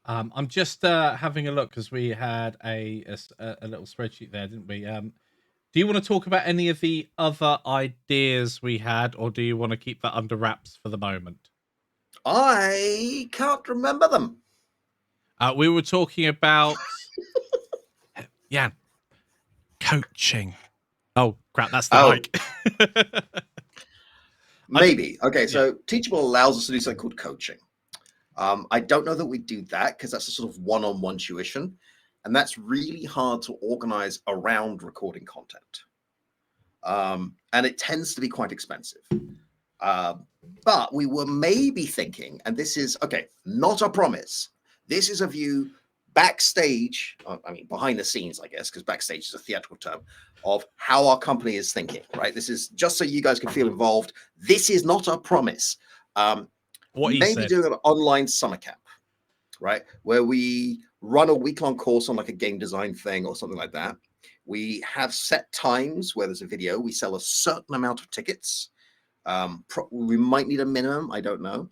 I'm just having a look because we had a little spreadsheet there, didn't we? Do you want to talk about any of the other ideas we had, or do you want to keep that under wraps for the moment? I can't remember them. We were talking about yeah, coaching. Oh crap, that's the Oh, mic. I d- maybe. Okay, yeah, so Teachable allows us to do something called coaching. I don't know that we do that because that's a sort of one-on-one tuition, and that's really hard to organize around recording content. And it tends to be quite expensive. Uh, but we were maybe thinking, and this is okay, not a promise. This is a view backstage, I mean, behind the scenes, I guess, because backstage is a theatrical term of how our company is thinking, right? This is just so you guys can feel involved. This is not a promise. Um, what he Maybe said. doing an online summer camp, right? Where we run a week-long course on like a game design thing or something like that. We have set times where there's a video. We sell a certain amount of tickets. We might need a minimum, I don't know.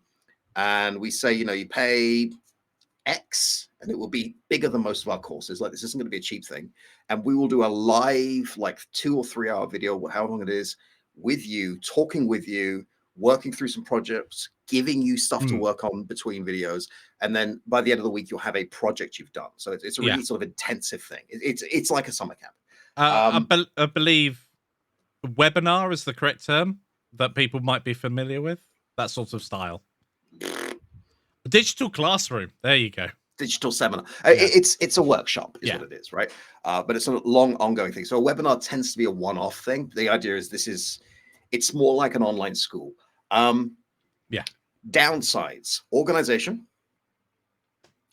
And we say, you pay X and it will be bigger than most of our courses. Like, this isn't going to be a cheap thing. And we will do a live, like 2 or 3 hour video, how long it is, with you, talking with you, working through some projects, giving you stuff to Hmm, work on between videos. And then by the end of the week, you'll have a project you've done. So it's a yeah, really sort of intensive thing. It's like a summer camp. I believe webinar is the correct term that people might be familiar with. That sort of style. Digital classroom. There you go. Digital seminar. Yeah, It's a workshop, is yeah, what it is, right? But it's a long, ongoing thing. So a webinar tends to be a one-off thing. The idea is it's more like an online school. Um, yeah. Downsides: organization,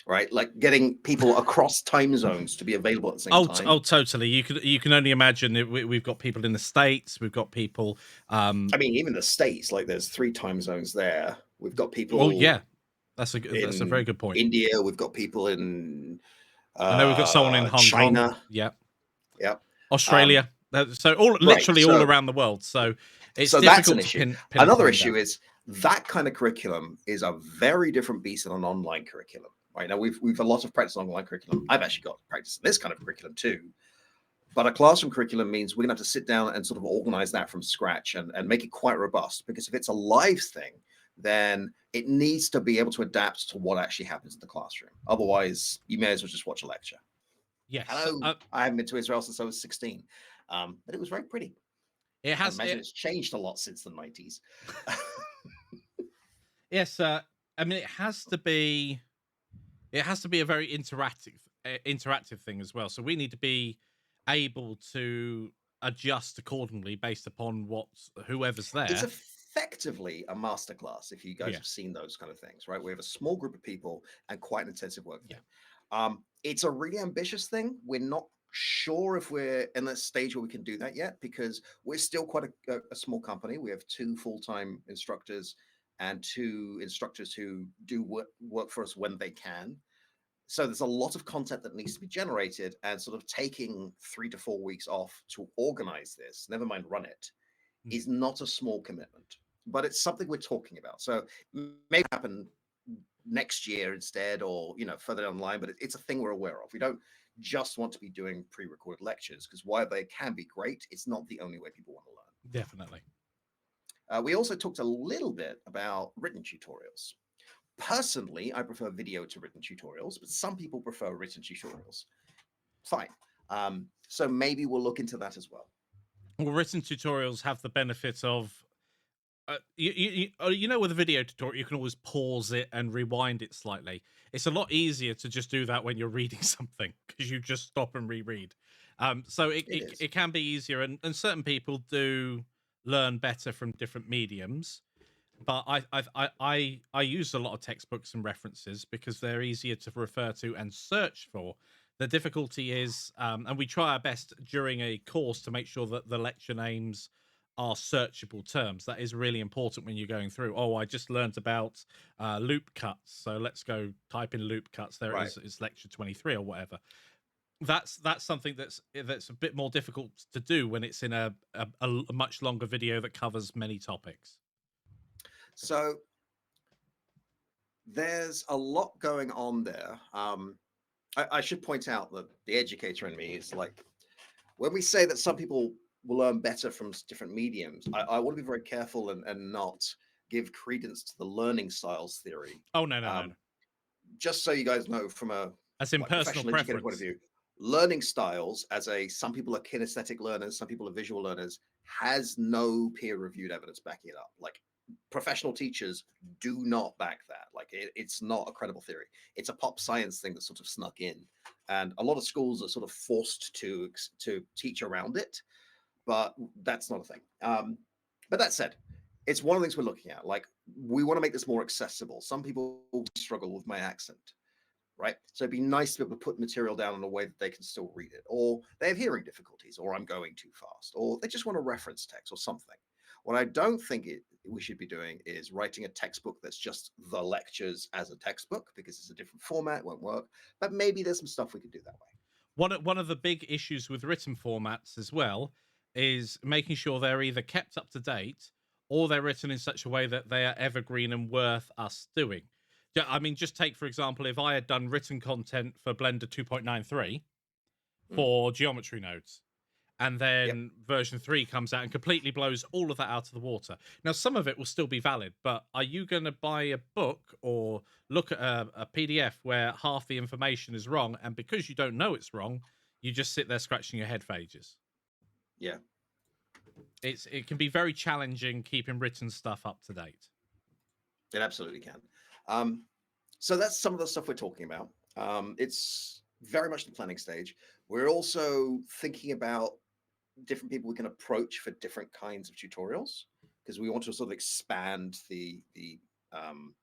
right? Like getting people across time zones to be available at the same time. Totally. You can only imagine we've got people in the States. We've got people. I mean, even the States, like there's 3 time zones there. We've got Well, people yeah, that's a very in good point. India. We've got people in I know we've got someone in Hong Kong. China. Yeah, Yep. Um, Australia. So all right. literally all around the world. So it's So that's an difficult to issue. pin a Another time issue down. is that kind of curriculum is a very different beast than an online curriculum. Right now, we've a lot of practice on online curriculum. I've actually got practice in this kind of curriculum too. But a classroom curriculum means we're going to have to sit down and sort of organize that from scratch and make it quite robust. Because if it's a live thing, then it needs to be able to adapt to what actually happens in the classroom. Otherwise, you may as well just watch a lecture. Yes, Hello, I haven't been to Israel since I was 16, but it was very pretty. it I has imagine it. it's changed a lot since the 90s. Yes, I mean it has to be. It has to be a very interactive thing as well. So we need to be able to adjust accordingly based upon whoever's It's there. effectively a masterclass if you guys Yeah, have seen those kind of things, right? We have a small group of people and quite an intensive work yeah. thing. It's a really ambitious thing. We're not sure if we're in a stage where we can do that yet because we're still quite a small company. We have 2 full-time instructors and 2 instructors who do work for us when they can. So there's a lot of content that needs to be generated, and sort of taking 3 to 4 weeks off to organize this, never mind run it, Mm. is not a small commitment, but it's something we're talking about. So maybe happen next year instead, or further down the line. But it's a thing we're aware of. We don't just want to be doing pre-recorded lectures because while they can be great, it's not the only way people want to learn. Definitely. We also talked a little bit about written tutorials. Personally, I prefer video to written tutorials, but some people prefer written tutorials. Fine. So maybe we'll look into that as well. Well, written tutorials have the benefit of you know with a video tutorial you can always pause it and rewind it slightly. It's a lot easier to just do that when you're reading something because you just stop and reread. So it, It it is. it can be easier, and certain people do learn better from different mediums. But I use a lot of textbooks and references because they're easier to refer to and search for. The difficulty is, and we try our best during a course to make sure that the lecture names are searchable terms. That is really important when you're going through. Oh, I just learned about loop cuts, so let's go type in loop cuts. There it Right. is. It's lecture 23 or whatever. That's something that's a bit more difficult to do when it's in a much longer video that covers many topics. So there's a lot going on there. I should point out that the educator in me is like, when we say that some people will learn better from different mediums, I want to be very careful and not give credence to the learning styles theory. Oh, no, no, no, Um, no. just so you guys know, from a As in like personal professional educator point of preference. view, learning styles as a some people are kinesthetic learners, some people are visual learners, has no peer-reviewed evidence backing it up. Like professional teachers do not back that. Like it's not a credible theory. It's a pop science thing that sort of snuck in, and a lot of schools are sort of forced to teach around it. But that's not a thing. But that said, it's one of the things we're looking at. Like we want to make this more accessible. Some people struggle with my accent, right? So it'd be nice to be able to put material down in a way that they can still read it, or they have hearing difficulties, or I'm going too fast, or they just want a reference text or something. What I don't think we should be doing is writing a textbook that's just the lectures as a textbook, because it's a different format, it won't work. But maybe there's some stuff we could do that way. One of the big issues with written formats as well is making sure they're either kept up to date or they're written in such a way that they are evergreen and worth us doing. I mean, just take, for example, if I had done written content for Blender 2.93 Mm. for geometry nodes, and Yep. then version 3 comes out and completely blows all of that out of the water. Now, some of it will still be valid, but are you going to buy a book or look at a PDF where half the information is wrong, and because you don't know it's wrong, you just sit there scratching your head for ages? Yeah, It can be very challenging keeping written stuff up to date. it absolutely can. Um, so that's some of the stuff we're talking about. It's very much the planning stage. We're also thinking about different people we can approach for different kinds of tutorials, because we want to sort of expand the um,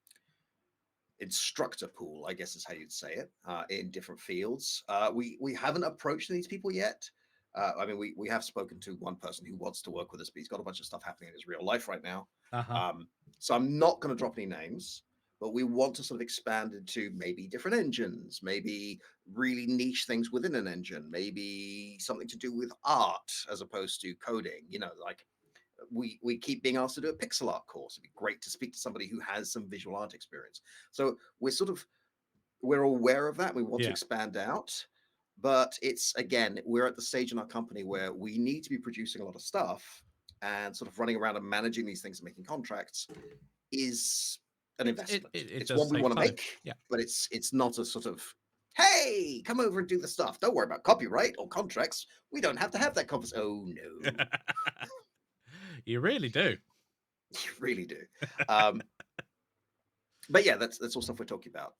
instructor pool, I guess is how you'd say it, in different fields. We haven't approached these people yet. I mean, we have spoken to one person who wants to work with us, but he's got a bunch of stuff happening in his real life right now. Uh-huh. So I'm not going to drop any names, but we want to sort of expand into maybe different engines, maybe really niche things within an engine, maybe something to do with art as opposed to coding. You know, like we keep being asked to do a pixel art course. It'd be great to speak to somebody who has some visual art experience. So we're aware of that. We want to Yeah. expand out, but it's again, we're at the stage in our company where we need to be producing a lot of stuff, and sort of running around and managing these things and making contracts is an investment. It It's does one we take want to time. make, Yeah. but it's not a sort of, hey, come over and do the stuff. Don't worry about copyright or contracts. We don't have to have that conversation. Oh no, You really do. you really do. Um, but yeah, that's all stuff we're talking about.